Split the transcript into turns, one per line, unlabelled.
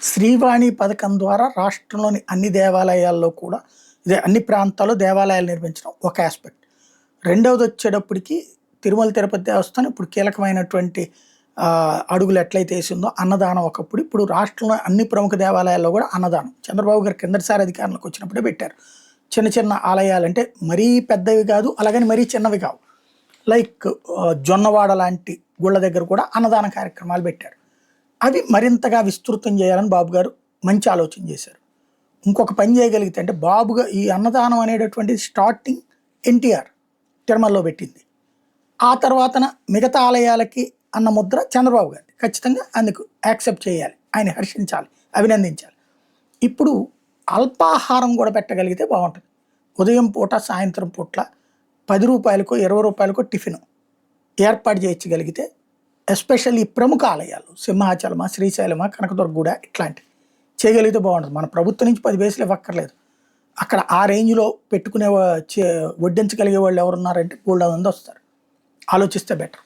శ్రీవాణి పథకం ద్వారా రాష్ట్రంలోని అన్ని దేవాలయాల్లో కూడా ఇదే అన్ని ప్రాంతాల్లో దేవాలయాలు నిర్మించడం ఒక ఆస్పెక్ట్. రెండవది వచ్చేటప్పటికి తిరుమల తిరుపతి దేవస్థానం ఇప్పుడు కీలకమైనటువంటి అడుగులు ఎట్లయితే వేసిందో అన్నదానం ఒకప్పుడు, ఇప్పుడు రాష్ట్రంలో అన్ని ప్రముఖ దేవాలయాల్లో కూడా అన్నదానం చంద్రబాబు గారు కిందటిసారి అధికారంలోకి వచ్చినప్పుడే పెట్టారు. చిన్న చిన్న ఆలయాలు అంటే మరీ పెద్దవి కాదు, అలాగని మరీ చిన్నవి కావు. లైక్ జొన్నవాడ లాంటి గుళ్ళ దగ్గర కూడా అన్నదాన కార్యక్రమాలు పెట్టారు. అవి మరింతగా విస్తృతం చేయాలని బాబు గారు మంచి ఆలోచన చేశారు. ఇంకొక పని చేయగలిగితే అంటే బాబుగా ఈ అన్నదానం అనేటటువంటిది స్టార్టింగ్ ఎన్టీఆర్ తిరుమలలో పెట్టింది. ఆ తర్వాతన మిగతా ఆలయాలకి అన్న ముద్ర చంద్రబాబు గారిది. ఖచ్చితంగా అందుకు యాక్సెప్ట్ చేయాలి, ఆయన హర్షించాలి, అభినందించాలి. ఇప్పుడు అల్పాహారం కూడా పెట్టగలిగితే బాగుంటుంది. ఉదయం పూట సాయంత్రం పూట్ల 10 రూపాయలకో 20 రూపాయలకో టిఫిన్ ఏర్పాటు చేయించగలిగితే, ఎస్పెషల్లీ ప్రముఖ ఆలయాలు సింహాచలమా, శ్రీశైలమా, కనకదుర్గ గుడ ఇట్లాంటివి చేయగలిగితే బాగుంటుంది. మన ప్రభుత్వం నుంచి 10 పైసలు ఇవ్వక్కర్లేదు. అక్కడ ఆ రేంజ్లో పెట్టుకునే వడ్డించగలిగే వాళ్ళు ఎవరున్నారంటే బోల్డ్ మంది వస్తారు. ఆలోచిస్తే బెటర్.